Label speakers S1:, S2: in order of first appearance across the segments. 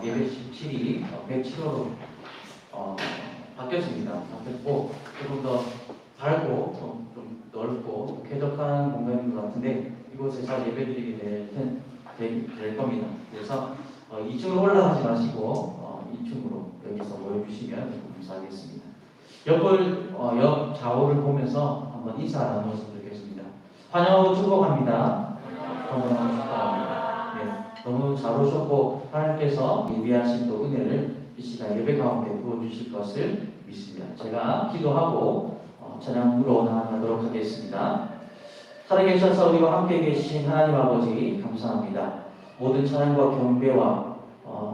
S1: 예배 17이 107호로 바뀌었습니다. 바뀌었고 조금 더 밝고 좀 넓고 쾌적한 공간인 것 같은데 이곳에서 예배드리게 될 겁니다. 그래서 2층으로 올라가지 마시고 2층으로 여기서 모여주시면 감사하겠습니다. 옆 좌우를 보면서 한번 인사 나누었으면 좋겠습니다. 환영하고 축복합니다. 환영하고 축복합니다. 네, 너무 잘 오셨고 하나님께서 예비하신 또 은혜를 이 시간 예배 가운데 부어주실 것을 믿습니다. 제가 기도하고 찬양으로 나아가도록 하겠습니다. 살아계셔서 우리와 함께 계신 하나님 아버지 감사합니다. 모든 찬양과 경배와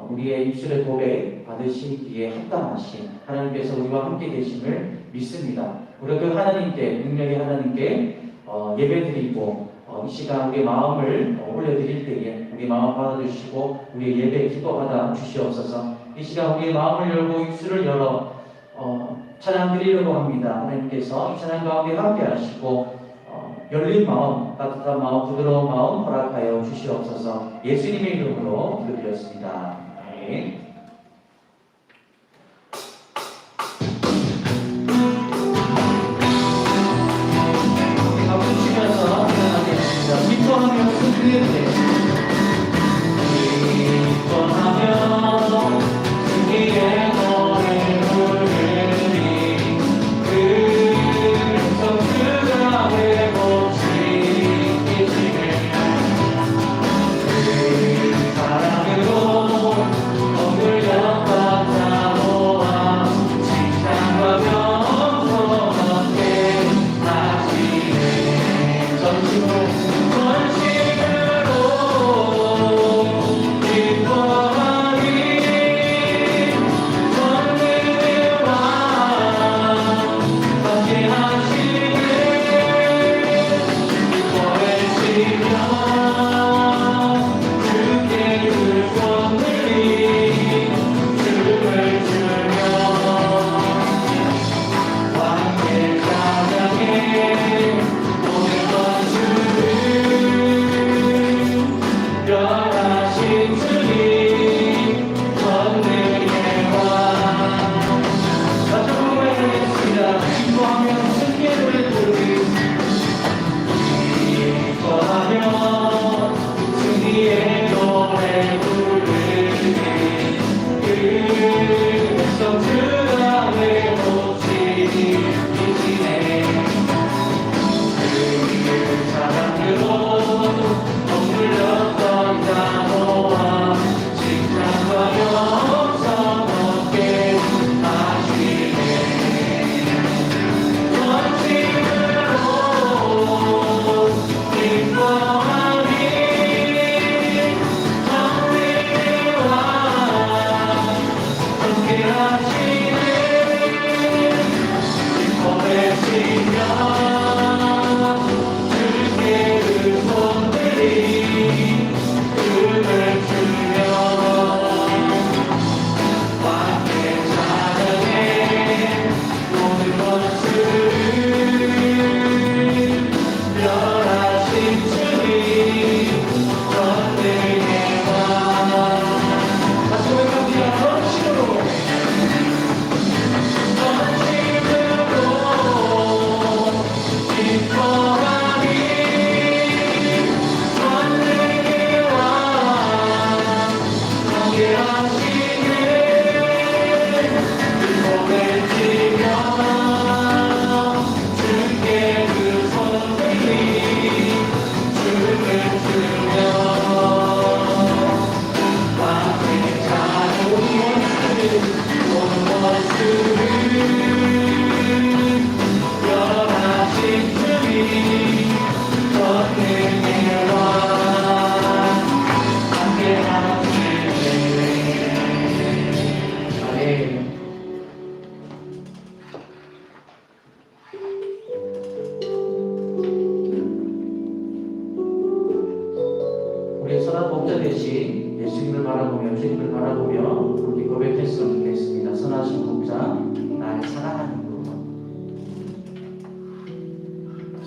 S1: 우리의 입술의 도배 받으시기에 합당하신 하나님께서 우리와 함께 계심을 믿습니다. 우리 그 하나님께 능력의 하나님께 예배드리고 이 시간 우리의 마음을 올려드릴 때에 우리의 마음 받아주시고 우리의 예배 기도받아 주시옵소서. 이 시간 우리의 마음을 열고 입술을 열어 찬양 드리려고 합니다. 하나님께서 이 찬양 가운데 함께 하시고 열린 마음, 따뜻한 마음, 부드러운 마음 허락하여 주시옵소서. 예수님의 이름으로 기도드렸습니다. 아멘. 박수 치면서 찬양하겠습니다. 기뻐하며 승리의 때 기뻐하며 승리의 노래 부르니 그 성수가 되고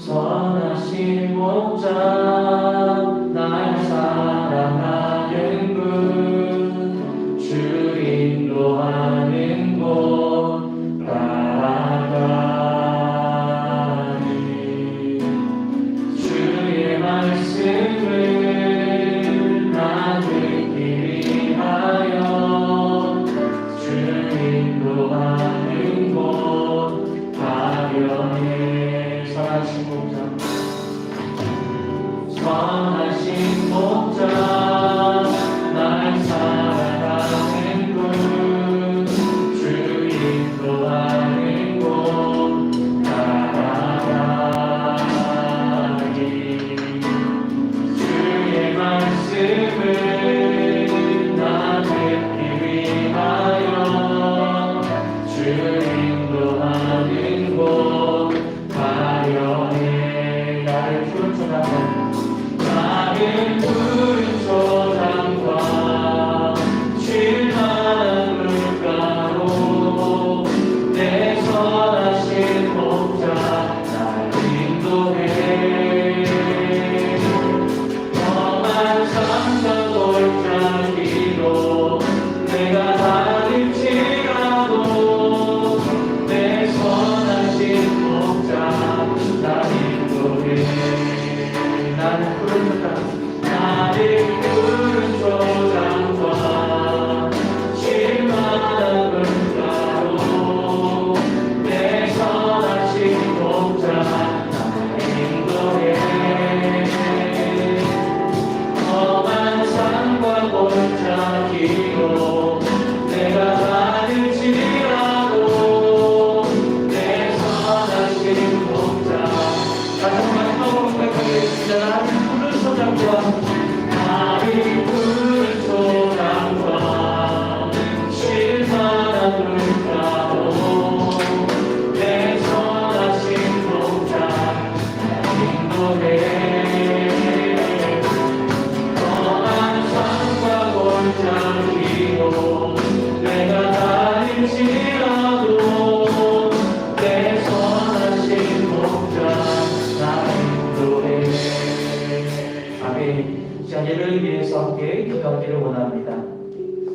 S1: 선하신 목자 날 사랑하는 분 주 향기로 내가 다닐지라도 내 선하신 목자 나 인도해. 아멘. 자, 예배를 위해서 함께 기도하기를 원합니다.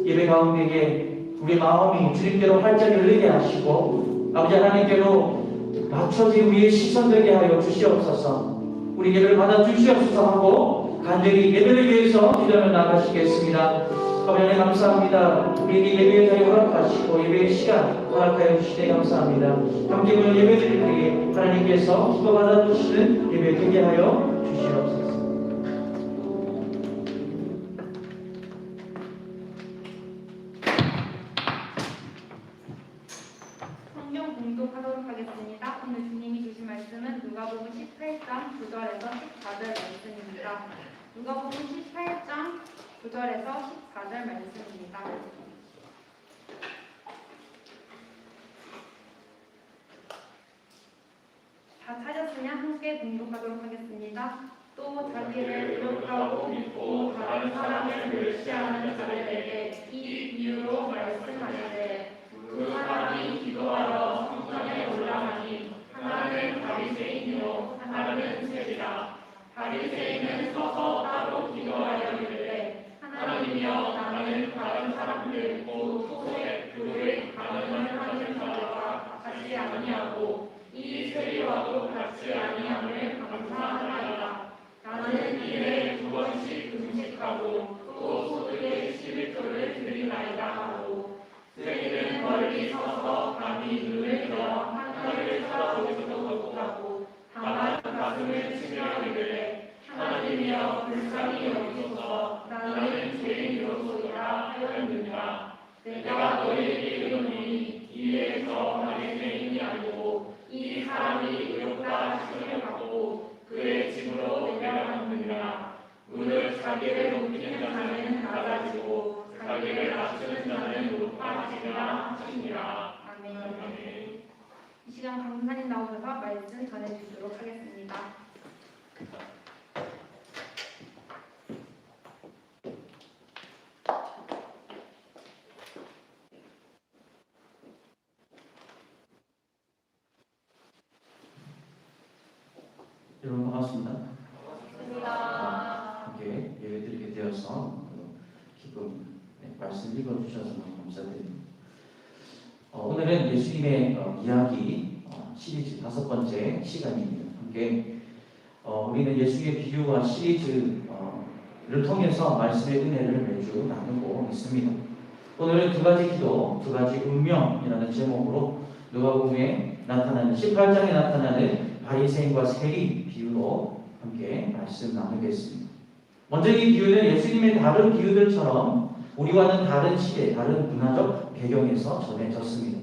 S1: 예배 가운데에 우리 마음이 주님께로 활짝 열리게 하시고 아버지 하나님께로 맞춰진 우리의 시선되게 하여 주시옵소서. 우리 예배를 받아 주시옵소서 하고 간절히 예배를 위해서 기도하며 나가시겠습니다. 아버지 하나님 감사합니다. 우리에게 예배의 자리 허락하시고 예배의 시간 허락하여 주시되 감사합니다. 함께 오늘 예배드릴 때에 하나님께서 기도 받아 주시는 예배 되게 하여 주시옵소서.
S2: 성경 공독하도록 하겠습니다. 오늘 주님이 주신 말씀은 누가복음 18장 9절에서 14절 말씀입니다. 누가복음 18장 9절에서 14절 말씀입니다. 다 찾았으면 함께 공독하도록 하겠습니다. 또 자기를 의롭다고 믿고 다른 사람을 멸시하는 자들에게 이 비유로 말씀하시되 두 사람이 기도하러 성전에 올라가니 하나는 바리새인이요 하나는 세리라. 바리새인은 서서 따로 기도하여 이르되 하나님이여 나는 다른 사람들 곧 소액 교회 간음을 하는 자들과 같이 아니하고 이 세리와도 같이 아니함을 감사하나이다. 나는 일에 2번씩 금식하고 또 소득의 11조를 드리나이다 하고 세리는 멀리 서서 감히 눈을 들어 하늘을 쳐다보지도 못하고 다만 가슴을 치며 이르되 하나님이여 불쌍히 여기소서 나는 죄인이로소이다 하였느니라. 내가 너희에게 이르노니 이에서 바리새인이 아니고 이 사람이 의롭다 하심을 받고 그의 집으로 내려갔느니라. 무릇 자기를 높이는 자는 낮아지고 자기를 낮추는 자는 높아지리라 하시니라. 아멘. 이 시간 강사님 나오셔서 말씀 전해주시도록 하겠습니다.
S1: 여러분 반갑습니다.
S2: 반갑습니다.
S1: 함께 예배드리게 되어서 기쁨 말씀 읽어주셔서 너무 감사드립니다. 오늘은 예수님의 이야기 시리즈 5번째 시간입니다. 함께 우리는 예수의 비유와 시리즈를 통해서 말씀의 은혜를 매주 나누고 있습니다. 오늘은 두 가지 기도, 두 가지 운명이라는 제목으로 누가복음에 나타나는 18장에 나타나는 바리새인과 세리 비유로 함께 말씀 나누겠습니다. 먼저 이 비유는 예수님의 다른 비유들처럼 우리와는 다른 시대, 다른 문화적 배경에서 전해졌습니다.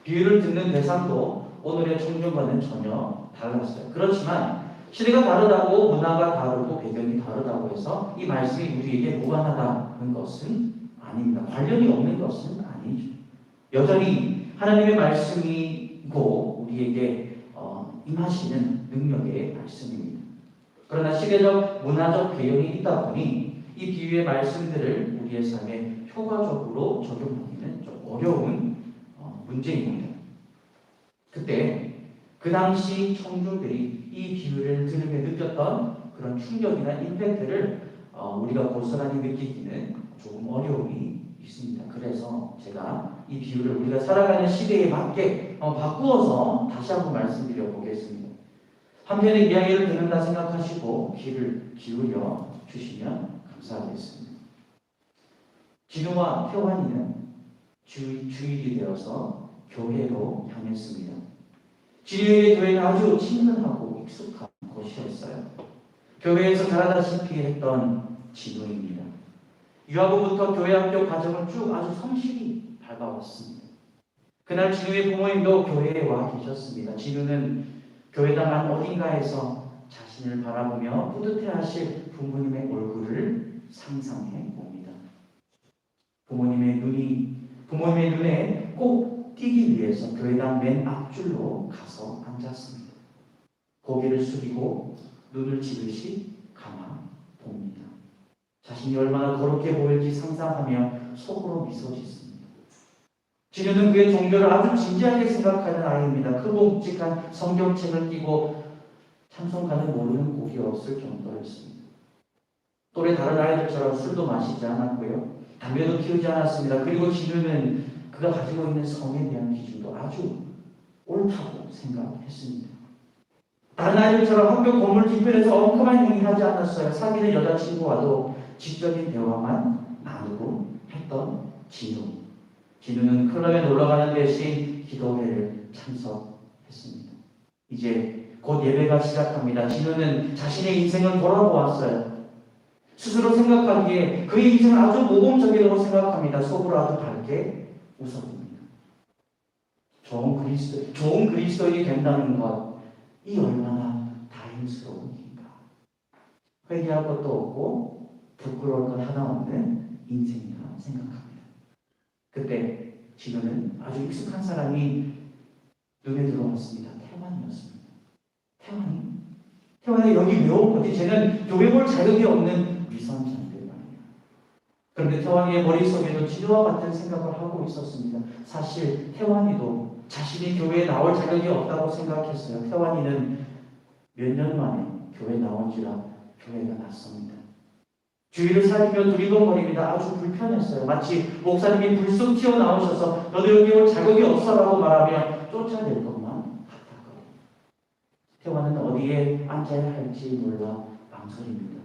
S1: 비유를 듣는 대상도 오늘의 청중과는 전혀 달랐어요. 그렇지만 시대가 다르다고 문화가 다르고 배경이 다르다고 해서 이 말씀이 우리에게 무관하다는 것은 아닙니다. 관련이 없는 것은 아니죠. 여전히 하나님의 말씀이고 우리에게 임하시는 능력의 말씀입니다. 그러나 시대적 문화적 배경이 있다 보니 이 비유의 말씀들을 우리의 삶에 효과적으로 적용하기는 좀 어려운 문제입니다. 그때 그 당시 청중들이 이 비유를 들으며 느꼈던 그런 충격이나 임팩트를 우리가 고스란히 느끼기는 조금 어려움이 있습니다. 그래서 제가 이 비유를 우리가 살아가는 시대에 맞게 바꾸어서 다시 한번 말씀드려 보겠습니다. 한편의 이야기를 듣는다 생각하시고 귀를 기울여 주시면 감사하겠습니다. 진우와 효환이는 주일이 되어서 교회로 향했습니다. 진우의 교회는 아주 친근하고 익숙한 곳이었어요. 교회에서 자라다시피 했던 진우입니다. 유아부부터 교회 학교 과정을 쭉 아주 성실히 밟아왔습니다. 그날 진우의 부모님도 교회에 와 계셨습니다. 진우는 교회당 안 어딘가에서 자신을 바라보며 뿌듯해하실 부모님의 얼굴을 상상해 봅니다. 부모님의 눈에 꼭 띄기 위해서 교회당 맨 앞줄로 가서 앉았습니다. 고개를 숙이고 눈을 지그시 감아 봅니다. 자신이 얼마나 거룩해 보일지 상상하며 속으로 미소 짓습니다. 진우는 그의 종교를 아주 진지하게 생각하는 아이입니다. 크고 묵직한 성경책을 끼고 찬송가는 모르는 곡이 없을 정도였습니다. 또래 다른 아이들처럼 술도 마시지 않았고요. 담배도 피우지 않았습니다. 그리고 진우는 그가 가지고 있는 성에 대한 기준도 아주 옳다고 생각했습니다. 다른 아이들처럼 학교 건물 뒤편에서 엉큼한 행위를 하지 않았어요. 사귀는 여자친구와도 지적인 대화만 나누고 했던 진우. 진우는 클럽에 놀러가는 대신 기도회를 참석했습니다. 이제 곧 예배가 시작합니다. 진우는 자신의 인생을 돌아보았어요. 스스로 생각하기에 그의 인생은 아주 모범적이라고 생각합니다. 속으로 아주 밝게 웃어봅니다. 좋은 그리스도인이 된다는 것, 이 얼마나 다행스러운 일인가. 회개할 것도 없고 부끄러울 것 하나 없는 인생이라 생각합니다. 그때 진우는 아주 익숙한 사람이 눈에 들어왔습니다. 태환이었습니다. 태환이 여기 왜 온 거지? 쟤는 교회 볼 자격이 없는 위선자인데 말이야. 그런데 태환이의 머릿속에도 진우와 같은 생각을 하고 있었습니다. 사실 태환이도 자신이 교회에 나올 자격이 없다고 생각했어요. 태환이는 몇 년 만에 교회에 나온지라 교회가 낯섭니다. 주위를 살피며 두리번거립니다. 아주 불편했어요. 마치 목사님이 불쑥 튀어나오셔서 너도 여기 올 자격이 없어라고 말하며 쫓아낼 것만 같았거든요. 태환은 어디에 앉아야 할지 몰라 망설입니다.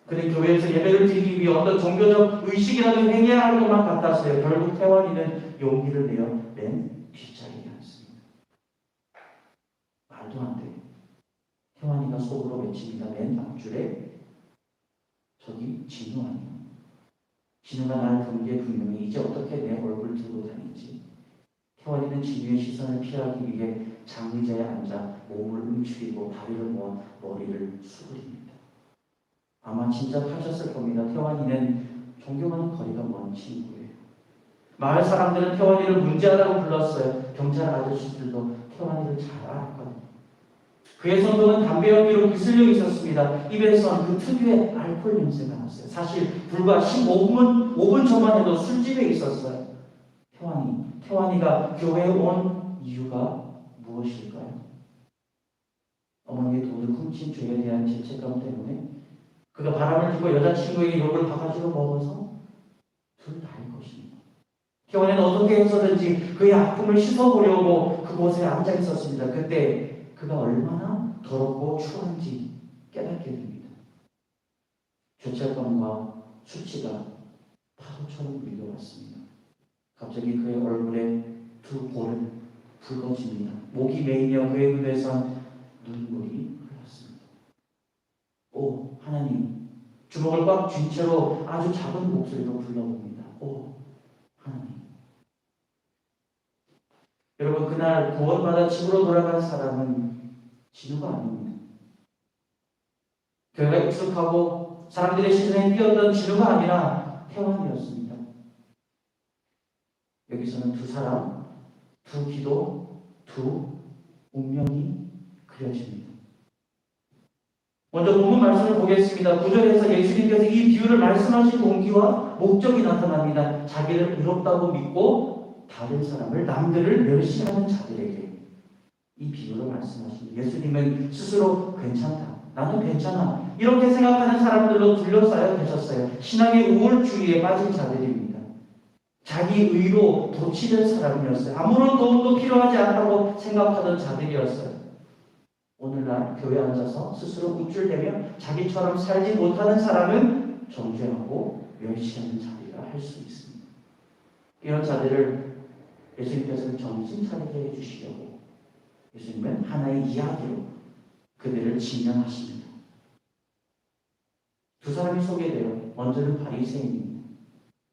S1: 그는 교회에서 예배를 드리기 위해 어떤 종교적 의식이라도 행해야 할 것만 같았어요. 결국 태환이는 용기를 내어 맨 뒷자리에 앉습니다. 말도 안 돼. 태환이가 속으로 외칩니다. 맨 앞줄에 저기 진우 아니야. 진우가 날 본 게 분명히 이제 어떻게 내 얼굴 들고 다니지. 태환이는 진우의 시선을 피하기 위해 장의자에 앉아 몸을 움츠리고 다리를 모아 머리를 수그립니다. 아마 짐작하셨을 겁니다. 태환이는 종교와는 거리가 먼 친구예요. 마을 사람들은 태환이를 문제아라고 불렀어요. 경찰 아저씨들도 태환이를 잘 알았거든요. 그의 손등은 담배 연기로 그슬려 있었습니다. 입에선 그 특유의 알코올 냄새가 났어요. 사실 불과 5분 전만 해도 술집에 있었어요. 태환이가 교회에 온 이유가 무엇일까요? 어머니의 돈을 훔친 죄에 대한 죄책감 때문에, 그가 바람을 피고 여자친구에게 욕을 바가지로 먹어서, 둘 다일 것입니다. 태환이는 어떻게 해서든지 그의 아픔을 씻어보려고 그곳에 앉아 있었습니다. 그때 그가 얼마나 더럽고 추한지 깨닫게 됩니다. 죄책감과 수치가 파도처럼 밀려왔습니다. 갑자기 그의 얼굴에 두 볼을 붉어집니다. 목이 메이며 그의 눈에선 눈물이 흘렀습니다. 오 하나님, 주먹을 꽉 쥔 채로 아주 작은 목소리로 불러봅니다. 오 하나님. 여러분, 그날 구원받아 집으로 돌아간 사람은 진우가 아닙니다. 교회가 익숙하고 사람들의 시선에 띄었던 진우가 아니라 태환이었습니다. 여기서는 두 사람, 두 기도, 두 운명이 그려집니다. 먼저 본문 말씀을 보겠습니다. 9절에서 예수님께서 이 비유를 말씀하신 동기와 목적이 나타납니다. 자기를 의롭다고 믿고 다른 사람을, 남들을 멸시하는 자들에게 이 비유를 말씀하십니다. 예수님은 스스로 괜찮다, 나는 괜찮아, 이렇게 생각하는 사람들로 둘러싸여 계셨어요. 신앙의 우월주의에 빠진 자들입니다. 자기 의로 도취된 사람이었어요. 아무런 도움도 필요하지 않다고 생각하던 자들이었어요. 오늘날 교회에 앉아서 스스로 우쭐대며 자기처럼 살지 못하는 사람은 정죄하고 멸시하는 자리라 할 수 있습니다. 이런 자들을 예수님께서는 정신 차리게 해주시려고 예수님은 하나의 이야기로 그들을 직면하십니다. 두 사람이 소개돼요. 먼저는 바리새인입니다.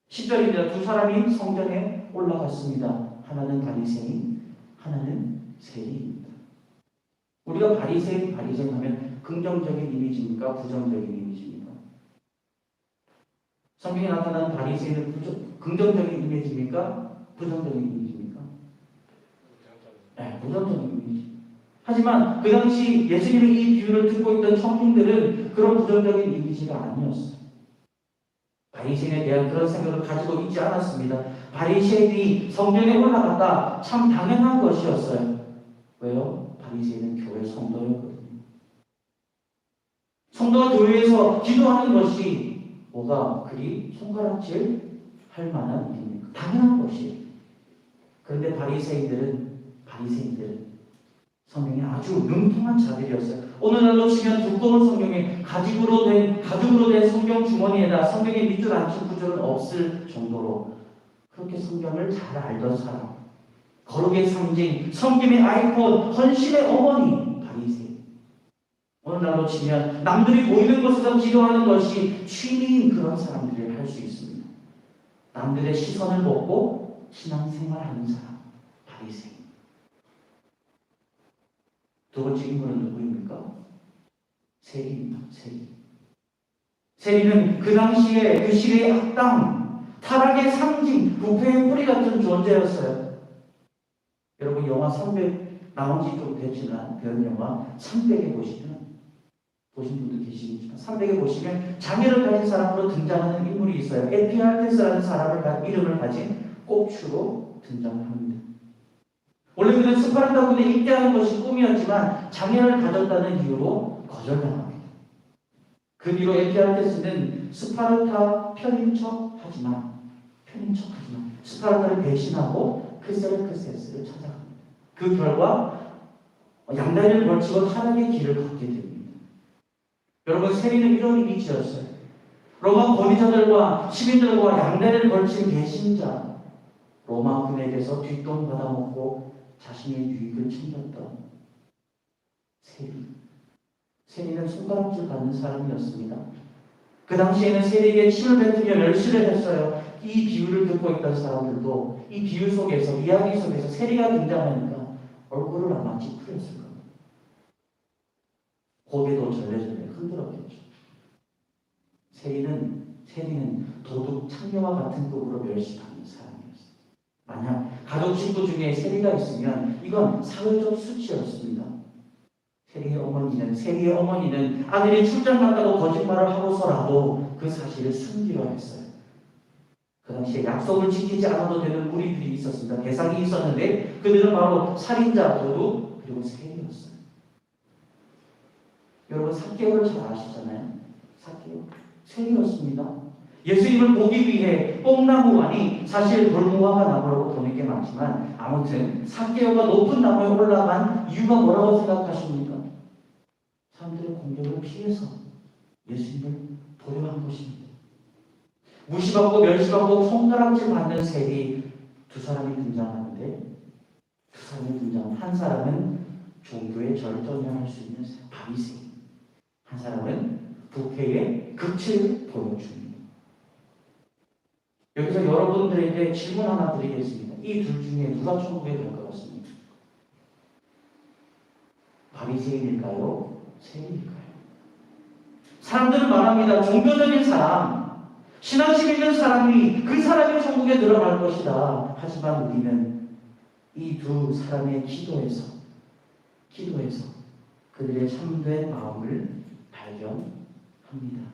S1: 10절입니다. 두 사람이 성전에 올라갔습니다. 하나는 바리새인, 하나는 세리입니다. 우리가 바리새인 하면 긍정적인 이미지입니까? 부정적인 이미지입니까? 성경에 나타나는 바리새인은 긍정적인 이미지입니까? 부정적인 이미지입니까? 네, 부정적인 이미지. 하지만 그 당시 예수님의 이 비유를 듣고 있던 청중들은 그런 부정적인 이미지가 아니었어요. 바리새인에 대한 그런 생각을 가지고 있지 않았습니다. 바리새인이 성전에 올라갔다 참 당연한 것이었어요. 왜요? 바리새인은 교회 성도였거든요. 성도가 교회에서 기도하는 것이 뭐가 그리 손가락질 할 만한 일입니까? 당연한 것이에요. 그런데 바리새인들은 성경에 아주 능통한 자들이었어요. 오늘날로 치면 두꺼운 성경에 가죽으로 된 성경 주머니에다 성경의 밑줄 앉힌 구절은 없을 정도로 그렇게 성경을 잘 알던 사람, 거룩의 상징, 성김의 아이콘, 헌신의 어머니 바리새인. 오늘날로 치면 남들이 보이는 곳에서 기도하는 것이 취미인 그런 사람들이 할 수 있습니다. 남들의 시선을 먹고 신앙생활하는 사람, 바리새인. 두 번째 인물은 누구입니까? 세리입니다. 세리는 그 당시에 그 시대의 악당, 타락의 상징, 부패의 뿌리 같은 존재였어요. 여러분 영화 300 나온 지 좀 됐지만 배운 영화 300에 보시면 보신 분도 계시겠지만 300에 보시면 장애를 가진 사람으로 등장하는 인물이 있어요. 에피알테스라는 사람을 이름을 가진 꼽추로 등장을 합니다. 원래 그는 스파르타 군에 입대하는 것이 꿈이었지만 장애를 가졌다는 이유로 거절당합니다. 그 뒤로 에피알테스는 스파르타 편인 척하지만 스파르타를 배신하고 크세르크세스를 찾아갑니다. 그 결과 양다리를 걸치고 타락의 길을 걷게 됩니다. 여러분 세리는 이런 이미지였어요. 로마 권위자들과 시민들과 양다리를 걸친 배신자, 로마 군에게서 뒷돈 받아먹고 자신의 유익을 챙겼던 세리는 손가락질 받는 사람이었습니다. 그 당시에는 세리에게 침을 뱉으며 멸시를 했어요. 이 비유를 듣고 있던 사람들도 이 비유 속에서, 이야기 속에서 세리가 등장하니까 얼굴을 아마 찌푸렸을 겁니다. 고개도 절레절레 흔들었겠죠. 세리는 도둑 창녀와 같은 급으로 멸시받는 사람이었어요. 만약 가족 식구 중에 세리가 있으면 이건 사회적 수치였습니다. 세리의 어머니는 아들이 출장 간다고 거짓말을 하고서라도 그 사실을 숨기려 했어요. 그 당시에 약속을 지키지 않아도 되는 무리들이 있었습니다. 대상이 있었는데 그들은 바로 살인자, 도둑, 그리고 세리였어요. 여러분 삭개오를 잘 아시잖아요. 삭개오 세리였습니다. 예수님을 보기 위해 뽕나무, 아니 사실 돌무화과 나무라고 보는 게 많지만 아무튼 삭개오가 높은 나무에 올라간 이유가 뭐라고 생각하십니까? 사람들의 공격을 피해서 예수님을 보려 한 것입니다. 무시받고 멸시받고 손가락질 받는 세리 두 사람이 등장하는데 한 사람은 종교의 절정을 할 수 있는 바리새인, 한 사람은 부패의 극치를 보여줍니다. 여기서 여러분들에게 질문 하나 드리겠습니다. 이 둘 중에 누가 천국에 갈 것 같습니까? 바리새인일까요? 세리일까요? 사람들은 말합니다. 종교적인 사람, 신앙심 있는 사람이 그 사람이 천국에 들어갈 것이다. 하지만 우리는 이 두 사람의 기도에서 그들의 참된 마음을 발견합니다.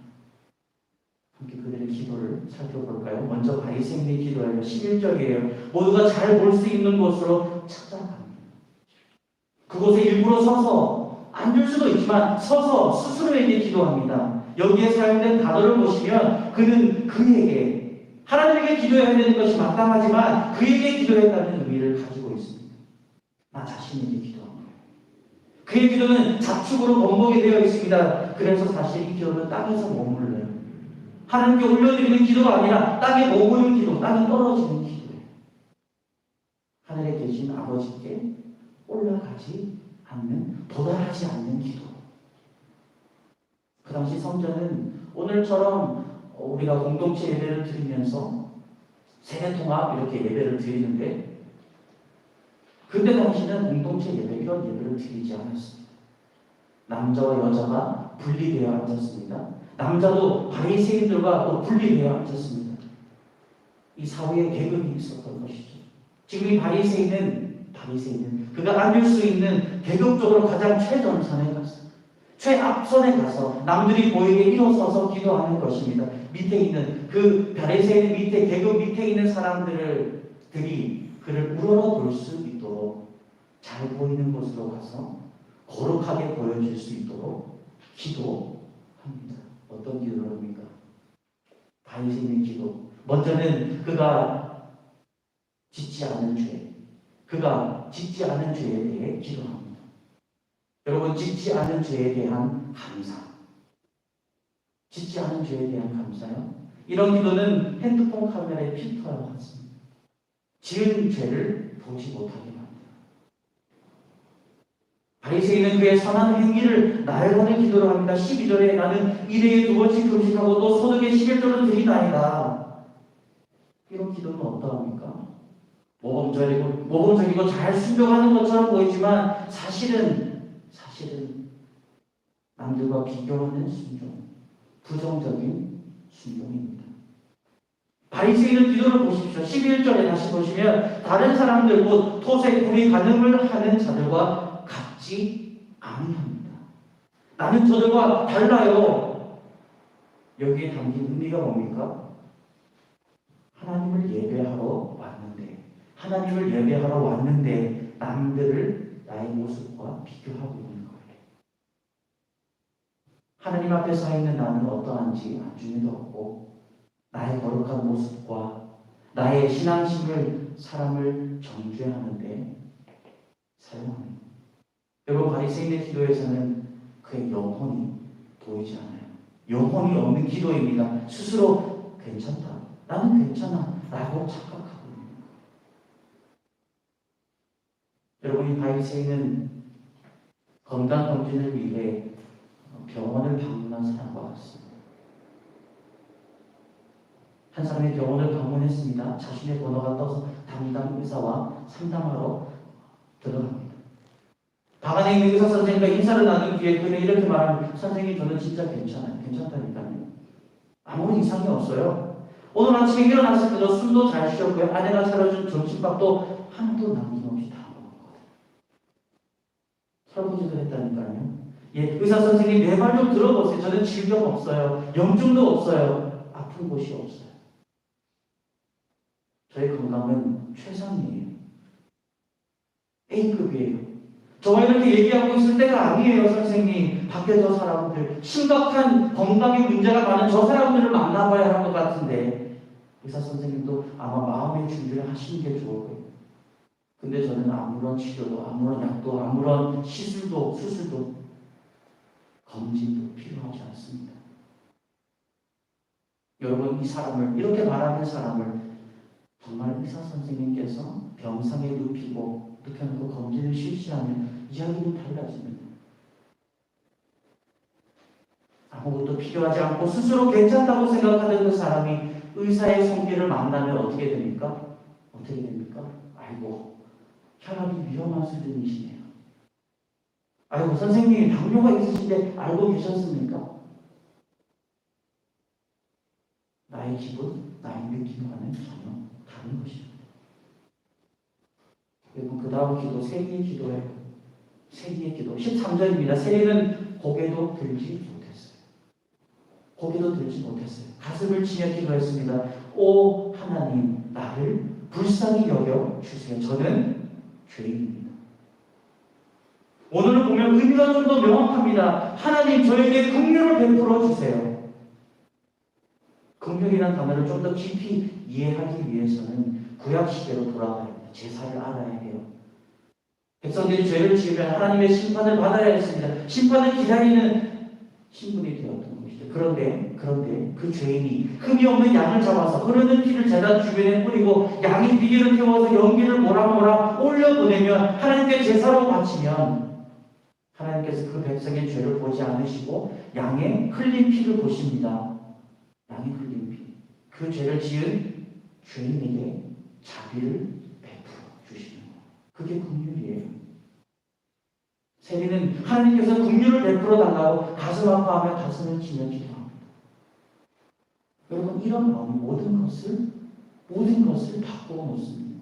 S1: 함께 그들의 기도를 살펴볼까요? 먼저 바리새인의 기도예요. 11절이에요. 모두가 잘 볼 수 있는 곳으로 찾아갑니다. 그곳에 일부러 서서, 앉을 수도 있지만 서서 스스로에게 기도합니다. 여기에 사용된 단어를 보시면 그는 그에게, 하나님에게 기도해야 되는 것이 마땅하지만 그에게 기도했다는 의미를 가지고 있습니다. 나 자신에게 기도합니다. 그의 기도는 자축으로 번복이 되어 있습니다. 그래서 사실 이 기도는 땅에서 머물러요. 하나님께 올려드리는 기도가 아니라 땅에 머무는 기도, 땅에 떨어지는 기도예요. 하늘에 계신 아버지께 올라가지 않는, 도달하지 않는 기도. 그 당시 성전은 오늘처럼 우리가 공동체 예배를 드리면서 세대통합 이렇게 예배를 드리는데 그때 당시는 공동체 예배, 이런 예배를 드리지 않았습니다. 남자와 여자가 분리되어 앉았습니다. 남자도 바리새인들과 또 분리되어 앉았습니다. 이 사회에 계급이 있었던 것이죠. 지금 이 바리새인은 그가 앉을 수 있는 계급적으로 가장 최전선에 갔어요. 최앞선에 가서 남들이 보이게 일어서서 기도하는 것입니다. 밑에 있는 그 바리새인 밑에 계급 밑에 있는 사람들이 그를 우러러볼 수 있도록 잘 보이는 곳으로 가서 거룩하게 보여줄 수 있도록 기도합니다. 어떤 기도를 합니까? 바리새인의 기도. 먼저는 그가 짓지 않은 죄, 그가 짓지 않은 죄에 대해 기도합니다. 여러분, 짓지 않은 죄에 대한 감사. 짓지 않은 죄에 대한 감사요. 이런 기도는 핸드폰 카메라의 필터와 같습니다. 지은 죄를 보지 못하게 합니다. 바리새인은 그의 선한 행위를 나열하는 기도를 합니다. 12절에 나는 일회에 2번씩 금식하고 또 소득의 11조를 드리나이다. 이런 기도는 어떠합니까? 모범적이고 잘 순종하는 것처럼 보이지만 사실은 남들과 비교하는 순종, 부정적인 순종입니다. 바리새인의 기도를 보십시오. 11절에 다시 보시면 다른 사람들 곧 토색, 불의, 간음을 하는 자들과 같지 아니합니다. 나는 저들과 달라요. 여기에 담긴 의미가 뭡니까? 하나님을 예배하러 왔는데 남들을 나의 모습과 비교하고 있는 거예요. 하나님 앞에 서 있는 나는 어떠한지 안중에도 없고 나의 거룩한 모습과 나의 신앙심을 사람을 정죄하는데 사용합니다. 여러분, 바리새인의 기도에서는 그의 영혼이 보이지 않아요. 영혼이 없는 기도입니다. 스스로 괜찮다, 나는 괜찮아 라고 착각하고 있는 거예요. 여러분, 이 바리새인은 건강검진을 위해 병원을 방문한 사람과 같습니다. 한 사람이 병원을 방문했습니다. 자신의 번호가 떠서 담당 의사와 상담하러 들어갑니다. 방 안에 있는 의사 선생님과 인사를 나눈 뒤에 그는 이렇게 말합니다. 선생님, 저는 진짜 괜찮아요. 괜찮다니까요. 아무런 이상이 없어요. 오늘 아침에 일어났을 때도 숨도 잘 쉬었고요. 아내가 차려준 점심밥도 하나도 남김없이 다 먹었거든요. 설거지도 했다니까요. 예, 의사 선생님, 내 말 좀 들어보세요. 저는 질병 없어요. 염증도 없어요. 아픈 곳이 없어요. 저의 건강은 최상이에요. A급이에요. 저와 이렇게 얘기하고 있을 때가 아니에요, 선생님. 밖에 저 사람들, 심각한 건강에 문제가 많은 저 사람들을 만나봐야 할 것 같은데 의사 선생님도 아마 마음의 준비를 하시는 게 좋을 거예요. 근데 저는 아무런 치료도, 아무런 약도, 아무런 시술도, 수술도, 검진도 필요하지 않습니다. 여러분, 이 사람을, 이렇게 말하는 사람을 정말 의사 선생님께서 병상에 눕히고 눕혀놓고 검진을 실시하면 이야기는 달라집니다. 아무것도 필요하지 않고 스스로 괜찮다고 생각하던 그 사람이 의사의 손길을 만나면 어떻게 됩니까? 아이고, 혈압이 위험한 수준이시네요. 아이고, 선생님 당뇨가 있으신데 알고 계셨습니까? 나의 기분, 나의 느낌과는 전혀 다른 것입니다. 여러분, 그 다음 기도, 세리의 기도예요. 세리의 기도 13절입니다. 세리는 고개도 들지 못했어요. 가슴을 치며 기도했습니다. 오 하나님, 나를 불쌍히 여겨 주세요. 저는 죄인입니다. 오늘을 보면 의미가 좀 더 명확합니다. 하나님, 저에게 긍휼을 베풀어 주세요. 긍휼이라는 단어를 좀 더 깊이 이해하기 위해서는 구약 시대로 돌아가야 됩니다. 제사를 알아야 해요. 백성들이 죄를 지으면 하나님의 심판을 받아야 했습니다. 심판을 기다리는 신분이 되었던 것이죠. 그런데 그 죄인이 흠이 없는 양을 잡아서 흐르는 피를 제단 주변에 뿌리고 양이 비계를 태워서 연기를 모락모락 올려보내면 하나님께 제사로 바치면 하나님께서 그 백성의 죄를 보지 않으시고 양의 흘린 피를 보십니다. 양의 흘린 피. 그 죄를 지은 죄인에게 자비를 베풀어 주시는 거예요. 그게 긍휼이에요. 세리는 하나님께서 긍휼을 베풀어 달라고 가슴 아파하며 가슴을 치며 기도합니다. 여러분, 이런 마음이 모든 것을 바꾸어 놓습니다.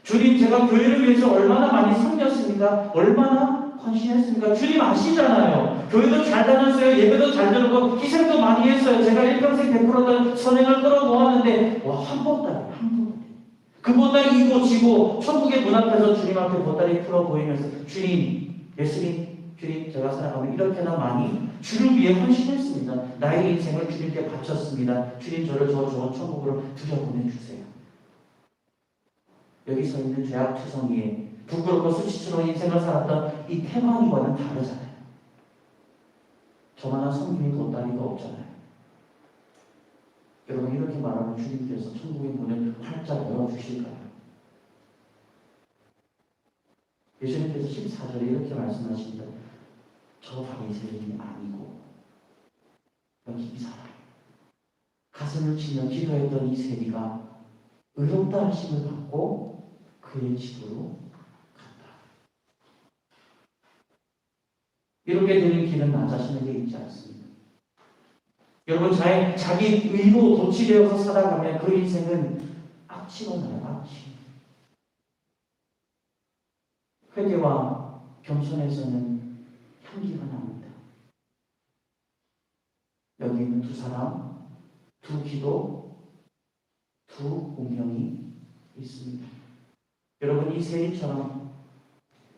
S1: 주님, 제가 교회를 위해서 얼마나 많이 섬겼습니까? 얼마나 헌신했습니까? 주님 아시잖아요. 교회도 잘 다녔어요. 예배도 잘 들고 희생도 많이 했어요. 제가 일평생 베풀었던 선행을 끌어모았는데 한 보따리, 한 보따리. 그 보따리 이고 지고 천국의 문 앞에서 주님 앞에 보따리 풀어 보이면서 주님, 예수님, 주님 제가 살아가면 이렇게나 많이 주를 위해 헌신했습니다. 나의 인생을 주님께 바쳤습니다. 주님 저를 저 좋은 천국으로 들여보내주세요. 여기 서 있는 죄악투성이에 부끄럽고 수치스러운 인생을 살았던 이 태만이와는 다르잖아요. 저만한 성경의 보따리가 없잖아요. 여러분 이렇게 말하면 주님께서 천국의 문을 활짝 열어주실까요? 예수님께서 14절에 이렇게 말씀하십니다. 저 바리새인이 아니고 여기 이 사람 가슴을 치며 기도했던 이 세리가 의롭다 하심을 받고 그의 집으로 갔다. 이렇게 되는 길은 나 자신에게 있지 않습니다. 여러분 자기 의로 도취되어서 살아가면 그 인생은 악취가 나요. 악취. 회개와 겸손에서는 향기가 납니다. 여기 있는 두 사람, 두 기도, 두 운명이 있습니다. 여러분 이 세리처럼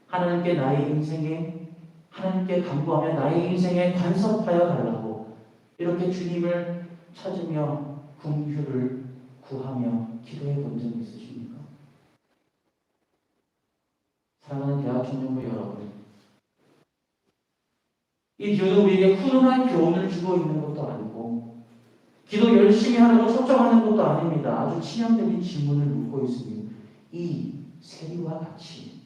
S1: 하나님께 나의 인생에 하나님께 간구하며 나의 인생에 간섭하여 달라고 이렇게 주님을 찾으며 긍휼을 구하며 기도해 본 적 있으십니까? 사랑하는 대학 청년부 여러분, 이 기도는 우리에게 훈훈한 교훈을 주고 있는 것도 아니고 기도 열심히 하는 거 촉정하는 것도 아닙니다. 아주 치명적인 질문을 묻고 있습니다. 이 세리와 같이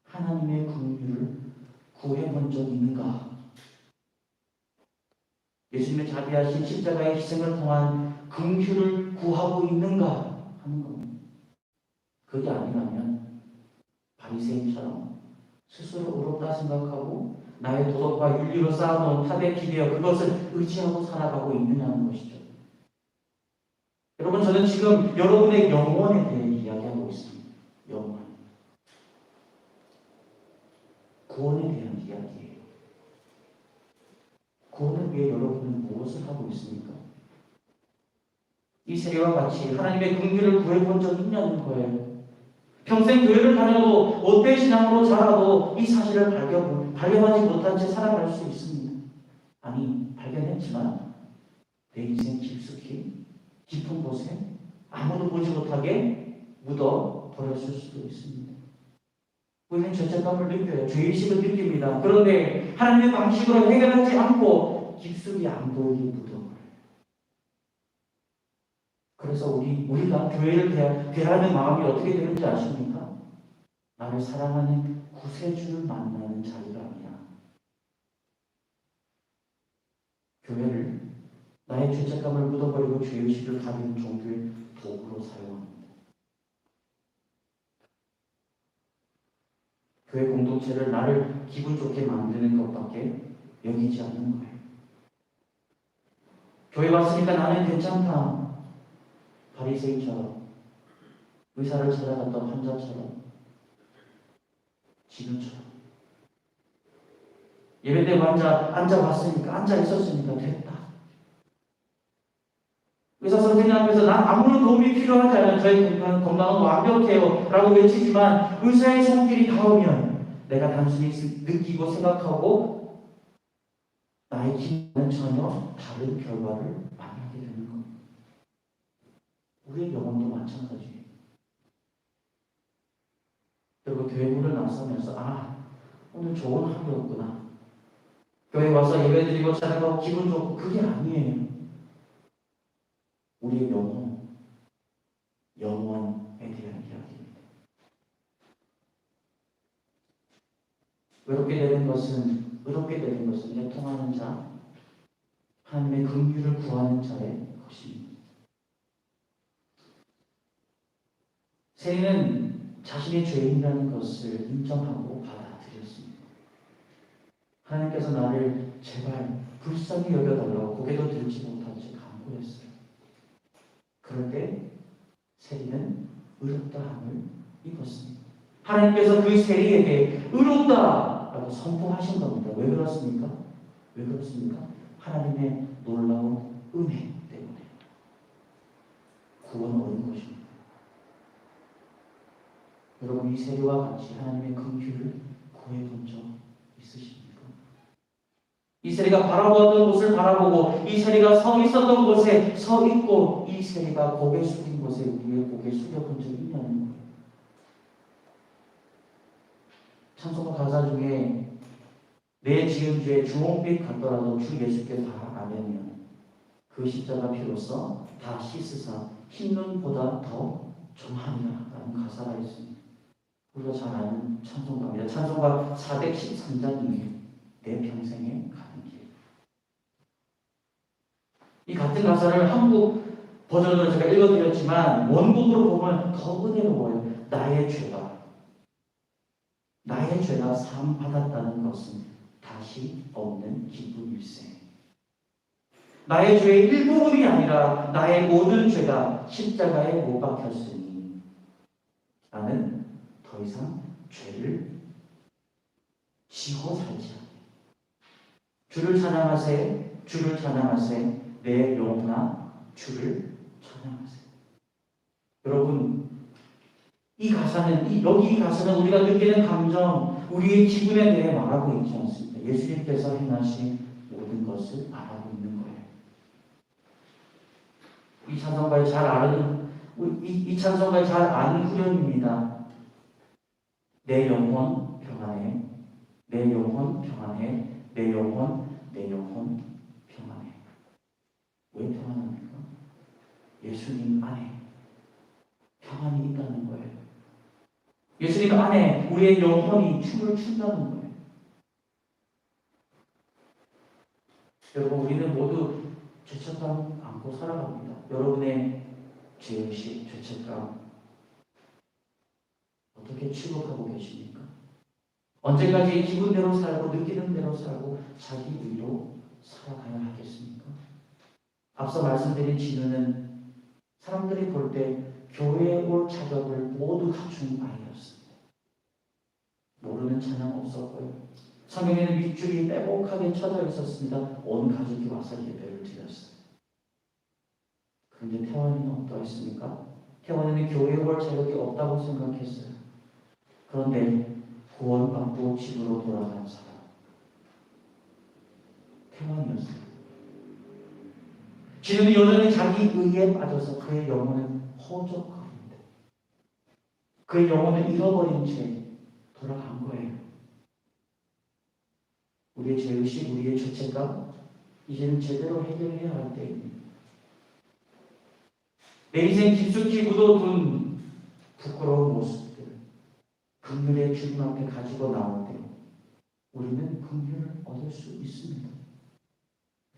S1: 하나님의 긍휼을 구해본 적 있는가? 예수님의 자비하신 십자가의 희생을 통한 긍휼을 구하고 있는가 하는 겁니다. 그게 아니라면 바리새인처럼 스스로 의롭다 생각하고 나의 도덕과 윤리로 쌓아놓은 탑에 기대어 그것을 의지하고 살아가고 있느냐는 것이죠. 여러분 저는 지금 여러분의 영혼에 대해 이야기하고 있습니다. 영혼. 구원에 대한 이야기예요. 구원을 위해 여러분은 무엇을 하고 있습니까? 이 세리와 같이 하나님의 긍휼을 구해본 적이 있냐는 거예요. 평생 교회를 다녀도 못된 신앙으로 자라도 이 사실을 발견하지 못한 채 살아갈 수 있습니다. 아니 발견했지만 내 인생 깊은 곳에 아무도 보지 못하게 묻어 버렸을 수도 있습니다. 우리는 죄책감을 느껴요. 죄의식을 느낍니다. 그런데 하나님의 방식으로 해결하지 않고 깊숙이 안 보이게 묻어버려요. 그래서 우리가 교회를 대하는 마음이 어떻게 되는지 아십니까? 나를 사랑하는 구세주를 만나는 자리가 아니야. 교회를 나의 죄책감을 묻어버리고 죄의식을 가리는 종교의 도구로 사용합니다. 교회 공동체를 나를 기분 좋게 만드는 것밖에 여기지 않는 거예요. 교회 왔으니까 나는 괜찮다. 바리새인처럼 의사를 찾아갔던 환자처럼 지금처럼 예배대 앉아봤으니까 앉아있었으니까 됐다. 의사 선생님 앞에서 난 아무런 도움이 필요하지 않아요. 저희 건강은 완벽해요 라고 외치지만 의사의 손길이 닿으면 내가 단순히 느끼고 생각하고 나의 기도는 전혀 다른 결과를 만나게 되는 겁니다. 우리의 영혼도 마찬가지예요. 그리고 교회 문을 나서면서 오늘 좋은 하루였구나. 교회 와서 예배드리고 찬양하고 기분 좋고 그게 아니에요. 우리의 영혼에 대한 이야기입니다. 의롭게 되는 것은 애통하는 자, 하나님의 긍휼을 구하는 자의 것입니다. 세리는 자신이 죄인이라는 것을 인정하고 받아들였습니다. 하나님께서 나를 제발 불쌍히 여겨달라고 고개도 들지 못한 채 간구했어요. 그런데 세리는 의롭다함을 입었습니다. 하나님께서 그 세리에게 의롭다 라고 선포하신 겁니다. 왜 그렇습니까? 왜 그렇습니까? 하나님의 놀라운 은혜 때문에 구원 얻은 것입니다. 여러분, 이 세리와 같이 하나님의 긍휼을 구해본 적 있으십니까? 이 세리가 바라보던 곳을 바라보고 이 세리가 서 있었던 곳에 서 있고 이 세리가 고개 숙인 곳에 우리의 고개 숙여본 적이 있냐는 거예요. 찬송가 가사 중에 내 지은 죄 주홍빛 같더라도 주 예수께 다 아뢰면 그 십자가 피로써 다 씻으사 흰눈보다 더 정하니라 라는 가사가 있습니다. 우리가 잘 아는 찬송가입니다. 찬송가 413장 중에 내 평생에 가는 길. 이 같은 가사를 한국 버전으로 제가 읽어드렸지만 원곡으로 보면 더 은혜로워요. 나의 죄가 사함 받았다는 것은 다시 없는 기쁨일세. 나의 죄의 일부분이 아니라 나의 모든 죄가 십자가에 못 박혔으니 나는 더 이상 죄를 지고 살지 않네. 주를 찬양하세, 주를 찬양하세, 내 영혼아 주를 찬양하세. 여러분, 이 가사는 여기 이 가사는 우리가 느끼는 감정, 우리의 기분에 대해 말하고 있지 않습니다. 예수님께서 행하신 모든 것을 말하고 있는 거예요. 이 찬송가에 잘 아는 이 찬송가에 잘 아는 후렴입니다. 내 영혼 평안해, 내 영혼 평안해, 내 영혼 평안해. 왜 평안합니까? 예수님 안에 평안이 있다는 거예요. 예수님 안에 우리의 영혼이 춤을 춘다는 거예요. 여러분, 우리는 모두 죄책감 안고 살아갑니다. 여러분의 죄의식, 죄책감 어떻게 취급하고 계십니까? 언제까지 기분대로 살고 느끼는 대로 살고 자기 의로 살아가야 하겠습니까? 앞서 말씀드린 진우는 사람들이 볼 때 교회에 올 자격을 모두 갖춘 아이였습니다. 모르는 찬양 없었고요. 성경에는 밑줄이 빼곡하게 쳐져 있었습니다. 온 가족이 와서 예배를 드렸어요. 그런데 태환이는 어떠했습니까? 태환이는 교회에 올 자격이 없다고 생각했어요. 그런데 구원받고 집으로 돌아간 사람 태환이었어요. 지금은 여전히 자기 의에 빠져서 그의 영혼은 허적거립니다. 그의 영혼을 잃어버린 채 돌아간 거예요. 우리의 죄의식, 우리의 죄책감 이제는 제대로 해결해야 할 때입니다. 내 인생 깊숙이 묻어둔 부끄러운 모습들 긍휼의 주님 앞에 가지고 나올 때 우리는 긍휼을 얻을 수 있습니다.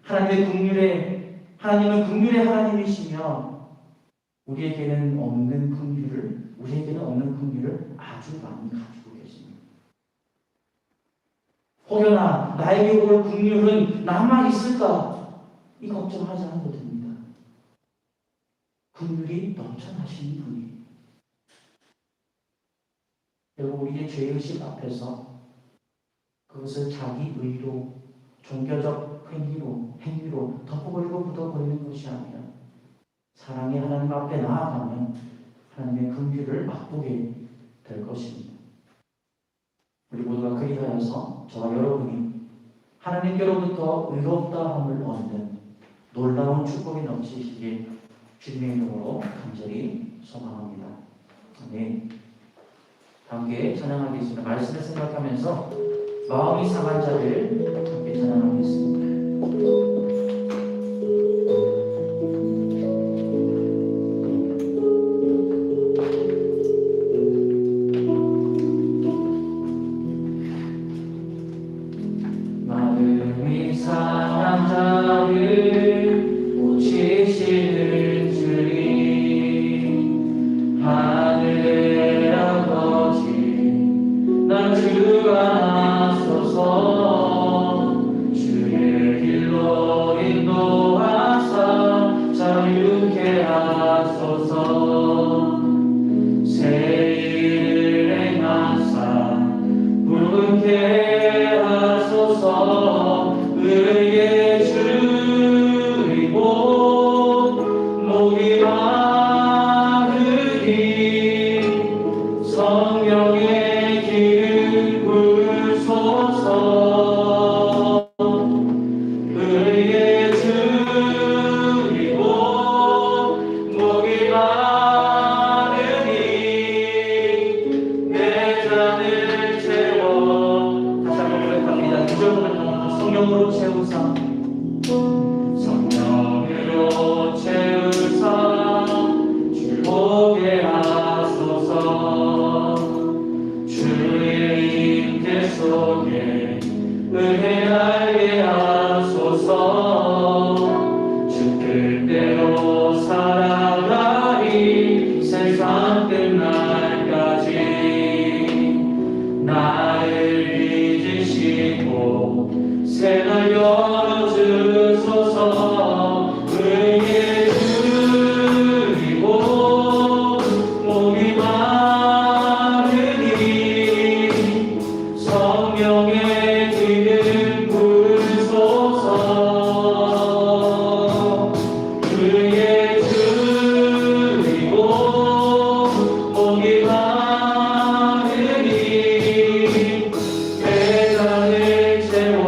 S1: 하나님은 긍휼의 하나님이시며 우리에게는 없는 긍휼을 아주 많이 가지고 계십니다. 혹여나 나에게 올 긍휼은 남아 있을까? 이 걱정하지 않아도 됩니다. 긍휼이 넘쳐나시는 분이 여러분, 우리의 죄의식 앞에서 그것을 자기 의로 종교적 행위로 덮어버리고 묻어버리는 것이 아니라 사랑의 하나님 앞에 나아가면 하나님의 긍휼을 맛보게 될 것입니다. 우리 모두가 그리하여서 저와 여러분이 하나님께로부터 의롭다함을 얻는 놀라운 축복이 넘치시길 주님의 이름으로 간절히 소망합니다. 아멘. 함께 찬양하겠습니다. 말씀을 생각하면서 마음이 상한 자를 함께 찬양하겠습니다. 마음이 상한 자를 고치시는 주님 하늘의 아버지 나 주가 나서서 주의 하게 하소서. 주의 임재 속에 은혜하게 하소서. 주 뜻대로 살아가리 세상 끝날까지. 나를 잊으시고 새날 열어주소서. 의에 줄이고 목이 마르니 성령의 기름 부으소서. 의에 줄이고 목이 마르니 배단을 채워.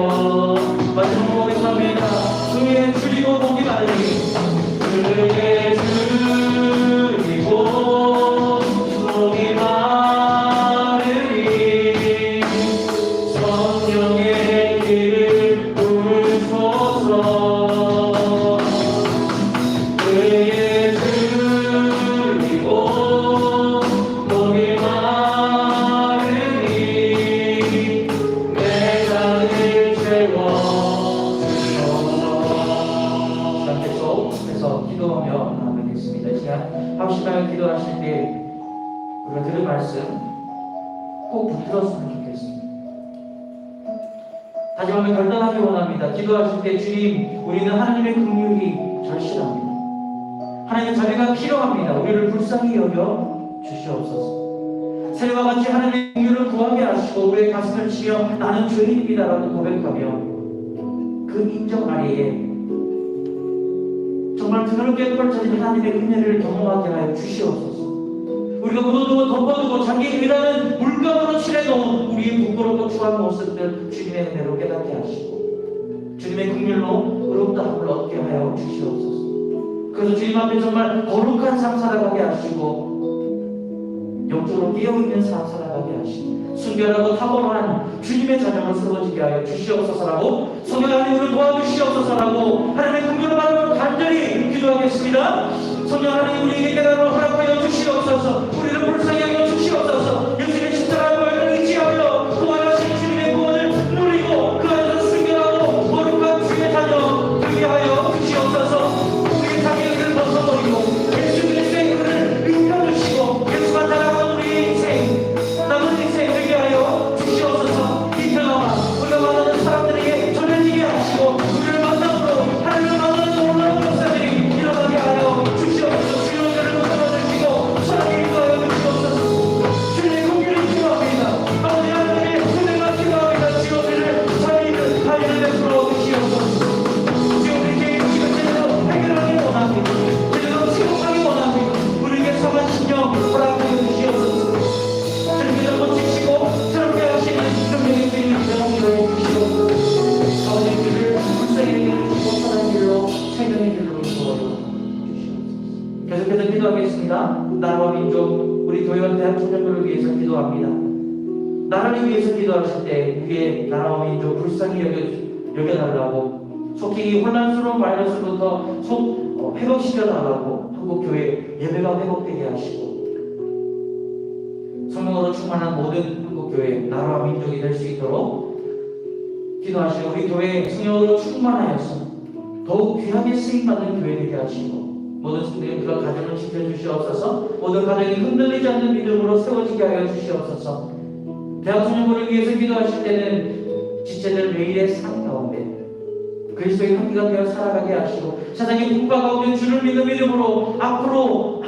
S1: 마지막 고백합니다. 의에 줄이고 목이 마르니. 의에 줄이고 목이 마르니 성령의 길을 부으소서. 의에 줄이고 목이 마르니 배단을 채워 주소서. 계속해서 기도하며 나가겠습니다. 이 시간 합심하여 기도하실 때 우리가 들은 말씀 꼭 붙들었으면 좋겠습니다. 다시 한번 결단하기 원합니다. 기도하실 때 주님, 우리는 하나님의 긍휼이 절실합니다. 하나님의 자비가 필요합니다. 우리를 불쌍히 여겨 주시옵소서. 새와 같이 하나님의 긍휼을 구하게 하시고 우리의 가슴을 치며 나는 죄인입니다라고 고백하며 그 인정 아래에 정말 드럽게 펼쳐진 하나님의 은혜를 경험하게 하여 주시옵소서. 우리가 묻어두고 덮어두고 자기 일하는 물감으로 칠해놓은 우리의 부끄럽고 추한 모습들 주님의 은혜로 깨닫게 하시고 주님의 긍휼로 의롭다함을 얻게 하여 주시옵소서. 그래서 주님 앞에 정말 거룩한 삶 살아가게 하시고 영적으로 깨어있는 삶 살아가게 하시고 순결하고 탁월한 주님의 자녀로 세워지게 하여 주시옵소서라고 성령 하나님을 도와주시옵소서라고 하나님의 긍휼을 바라보고 간절히 기도하겠습니다. 성령 하나님 우리에게 깨달음을 허락하여 주시옵소서. 우리를 불쌍히 여겨 주시옵소서. 예수님의 십자가를 의지하며 구원하신 주님의 구원을 누리고 그 안에서 순결하고 거룩한 주님의 자녀 되게 하여 주시옵소서. 우리의 자기를 벗어버리고 예수 그리스도의 은혜를 입혀주시고 예수가 살아가는 우리의 인생 남은 인생 되게 하여 주시옵소서. 이 평화가 우리가 만나는 사람들에게 전해지게 하시고 우리를 만남으로 하나님을 만나는 놀라운 역사들이 일어나게 하여 주시옵소서. 주님의 은혜를 붙들어주시고 사랑에 인도하여 주시옵소서. 주님의 긍휼을 기도합니다. 아버지 하나님의 은혜가 기도합니다. 주님의 자비를 하나님의 베풀어 주시옵소서. 주님의 개인 지금 제대로 해결하기 원합니다. 제대로 지속하기 원합니다. 우리에게 성한 신령 허락하여 주시옵소서. 주님께서 고치시고 새롭게 하시는 능력의 주님 영광을 주시옵소서. 아버지 길을 불쌍히 여겨주시고 선한 길로 생명의 길로 인도하여 주시옵소서. 계속해서 기도하겠습니다. 나라와 민족 우리 교회와 대학 청년들을 위해서 기도합니다. 나라를 위해서 기도하실 때 우리의 나라와 민족 불쌍히 여겨달라고 속히 이 혼란스러운 바이러스부터 회복시켜달라고 한국교회 예배가 회복되게 하시고 성령으로 충만한 모든 한국교회 나라와 민족이 될 수 있도록 기도하시고 우리 교회 성령으로 충만하여서 더욱 귀하게 쓰임받는 교회 되게 하시고 모든 성도의 그런 가정을 지켜주시옵소서. 모든 가정이 흔들리지 않는 믿음으로 세워지게 하여 주시옵소서. 대학 청년부를 위해서 기도하실 때는 지체들 매일의 삶 가운데 그리스도의 향기가 되어 살아가게 하시고 세상의 분파 가운데 주를 믿는 믿음으로 앞으로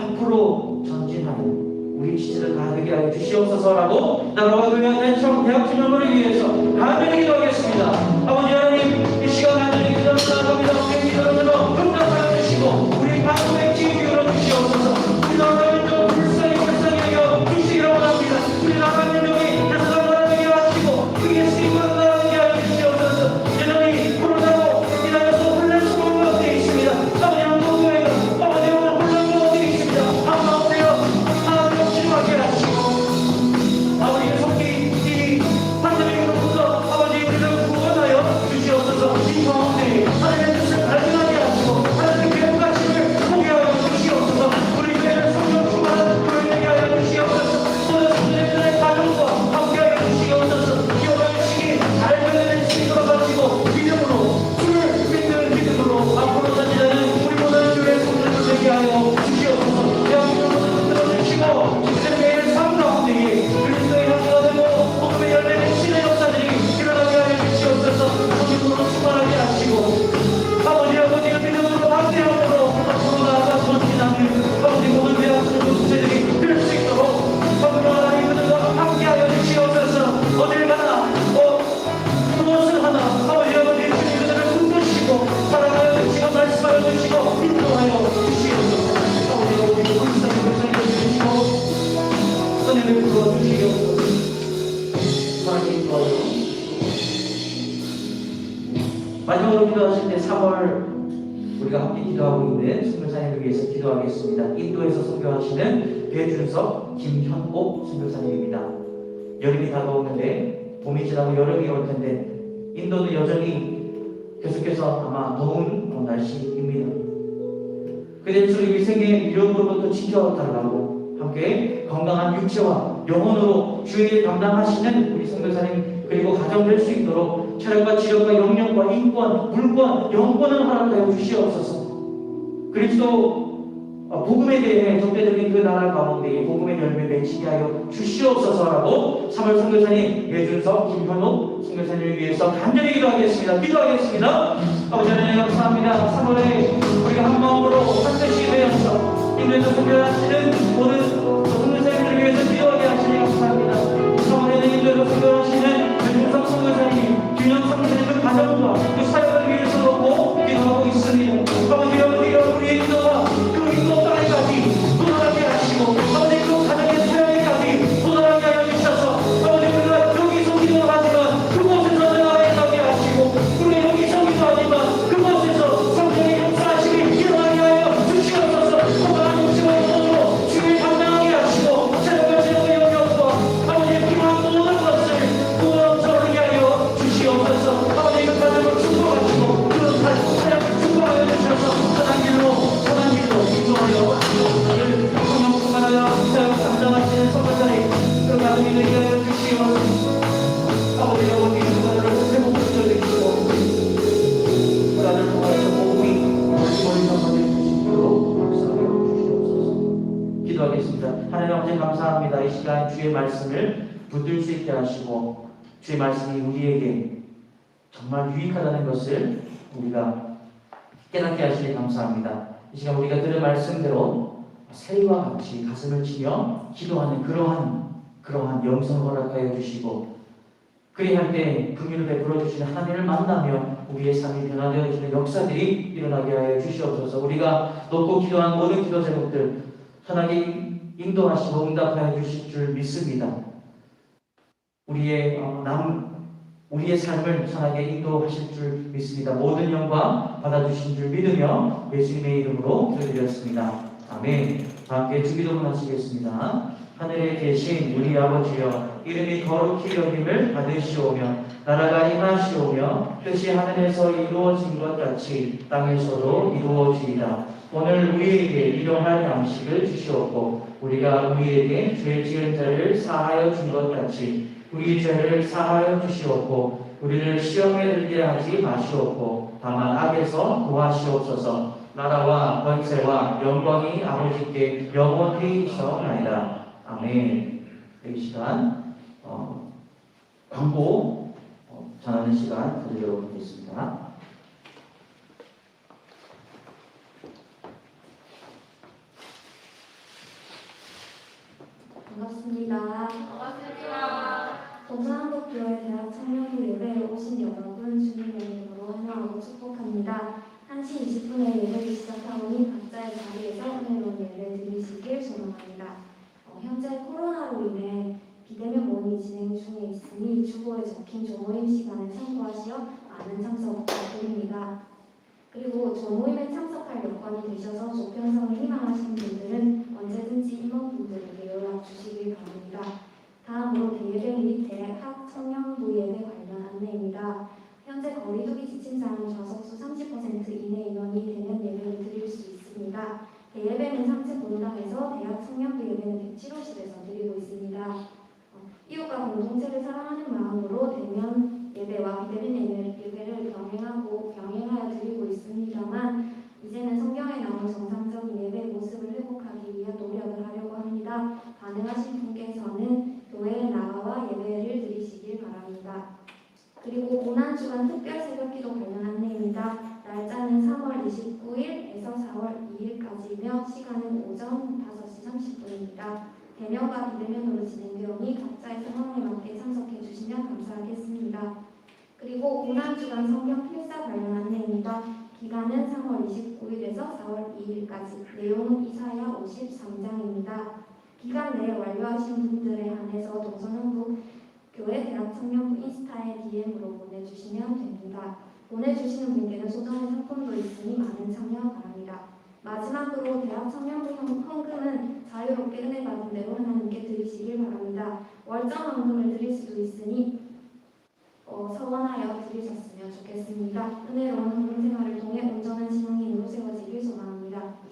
S1: 전진하는 우리 지체들 가득히 하여 주시옵소서라고 나라와 교회와 대학 청년부를 위해서 간절히 기도하겠습니다. 아버지 하나님 이 시간 간절히 기도를 나갑니다. 우리의 기도를 응답하여 주시고 우리 방송의 기회 열어주시옵소서. 우리 나라의 민족 불쌍히 여겨 주시기를 원합니다. 우리 나라의 민족이 계속 나라되게 하시고 그게 쓰임받는 나라되게 하여 주시옵소서. 여전히 코로나로 인하여서 혼란스러운 가운데 있습니다. 아버지 한국교회가 아버지 오늘 혼란 가운데 있습니다. 아마 오세요. 하나님 치료하게 하시고 아버지의 속히 이 판데믹으로부터 아버지 우리를 구원하여 주시옵소서. 이 가운데 하나님의 뜻을 주시옵소서. 하나님 도와주옵소서. 마지막으로 기도하실 때 3월 우리가 함께 기도하고 있는 선교사님을 위해서 기도하겠습니다. 인도에서 선교하시는 배준석, 김현옥 선교사님입니다. 여름이 다가오는데 봄이 지나고 여름이 올 텐데 인도는 여전히 계속해서 아마 더운 날씨입니다. 그래서 우리 생의 위험으로부터 지켜달라고 함께 건강한 육체와 영혼으로 주의 담당하시는 우리 선교사님 그리고 가정 될 수 있도록 체력과 지력과 영역과 인권, 물권, 영권을 허락하여 주시옵소서. 그리스도 복음에 대해 적대적인 그 나라 가운데 복음의 열매 맺히게 하여 주시옵소서라고 3월 선교사님 배준석, 김현옥 선교사님을 위해서 간절히 기도하겠습니다. 아버지 하나님 감사합니다. 3월에 우리가 한 마음으로 한뜻이 되어서 인도에서 선교하시는 모든 선교사님들을 위해서 기도하게 하시니 감사합니다. 3월에는 인도에서 선교하시는 배준석 선교사님, 김현옥 선교사님 그 가정과 그 사역을 위해서 놓고 기도하고 있습니다. 아버지 우리의 기도가 그 인도 땅에까지 도달하게 하시고 아버지 그 가정의 사역에까지 도달하게 하여 주셔서 아버지 우리가 여기서 기도하지만 그곳에서 나아가게 하시고 우리가 여기서 기도하지만 그곳에서 성령의 역사하심이 일어나게 하여 주시옵소서. 건강한 육체와 영혼으로 주를 담당하게 하시고 체력과 지력과 영역과 아버지의 필요한 모든 것을 부어져게 하여 주시옵소서. 아버지 그 가정을 축복하시고 그 사역을 축복하여 주셔서 선한 길로 인도하여 주시옵소서. 성령 충만하여 사역 담당하시는 선교사님 그 가정이 되게 하여 주시옵소서. 아버지 아버지 그들을 회복시켜 주시고 그들을 통하여 복음이 멀리서 전해주시도록 역사하여 주시옵소서. 기도하겠습니다. 하나님 아버지 감사합니다. 이 시간 주의 말씀을 붙들 수 있게 하시고 주의 말씀이 우리에게 정말 유익하다는 것을 우리가 깨닫게 하시니 감사합니다. 이 시간 우리가 들은 말씀대로 새와 같이 가슴을 치며 기도하는 그러한 영성을 허락하여 주시고 그리할 때 긍휼을 베풀어 주시는 하나님을 만나며 우리의 삶이 변화되어지는 역사들이 일어나게 하여 주시옵소서. 우리가 놓고 기도한 모든 기도 제목들 하나님 인도하시고 응답하여 주실 줄 믿습니다. 우리의 삶을 선하게 인도하실 줄 믿습니다. 모든 영광 받아주신 줄 믿으며 예수님의 이름으로 기도드렸습니다. 아멘. 함께 주기도문 하시겠습니다. 하늘에 계신 우리 아버지여 이름이 거룩히 여김을 받으시오며 나라가 임하시오며 뜻이 하늘에서 이루어진 것 같이 땅에서도 이루어지이다. 오늘 우리에게 일용할 양식을 주시옵고 우리가 우리에게 죄 지은 자를 사하여 준 것 같이 우리 죄를 사하여 주시옵고 우리를 시험에 들게 하지 마시옵고 다만 악에서 구하시옵소서. 나라와 권세와 영광이 아버지께 영원히 있어나이다. 아멘. 이 시간 광고 전하는 시간 드리도록 하겠습니다.
S2: 반갑습니다. 동서한국교회 대학 청년부 예배에 오신 여러분 주님의 이름으로 환영하고 축복합니다. 1시 20분에 예배를 시작하오니 각자의 자리에서 은혜로운 예배 드리시길 소망합니다. 현재 코로나로 인해 비대면 모임이 진행 중에 있으니 주보에 적힌 조모임 시간을 참고하시어 많은 참석 부탁드립니다. 그리고 조모임에 참석할 여건이 되셔서 조편성을 희망하시는 분들은 언제든지 임원분들에게 연락 주시길 바랍니다. 다음으로 대예배 및 대학 청년부 예배 관련 안내입니다. 현재 거리두기 지침상 좌석수 30% 이내 인원이 되면 예배를 드릴 수 있습니다. 대예배는 상체 본당에서 대학 청년부 예배는 107호실에서 드리고 있습니다. 이웃과 공동체를 사랑하는 마음으로 대면 예배와 비대면 예배를 병행하여 드리고 있습니다만 이제는 성경에 나온 정상적인 예배 모습을 회복하기 위해 노력을 하려고 합니다. 가능하신 분께서는 교회에 나와 예배를 드리시길 바랍니다. 그리고 고난주간 특별 새벽기도 관련 안내입니다. 날짜는 3월 29일에서 4월 2일까지며 시간은 오전 5시 30분입니다. 대면과 비대면으로 진행되오니 각자의 상황에 맞게 참석해 주시면 감사하겠습니다. 그리고 고난주간 성경 필사 관련 안내입니다. 기간은 3월 29일에서 4월 2일까지. 내용은 이사야 53장입니다. 기간 내에 완료하신 분들에 한해서 동서남북 교회 대학 청년부 인스타에 DM으로 보내주시면 됩니다. 보내주시는 분께는 소정의 상품도 있으니 많은 참여 바랍니다. 마지막으로 대학 청년부 헌금은 자유롭게 은혜 받은 대로 하나님께 드리시길 바랍니다. 월정 헌금을 드릴 수도 있으니 서원하여 드리셨으면 좋겠습니다. 은혜로운 헌금 생활을 통해 온전한 신앙인으로 세워지길 소망합니다.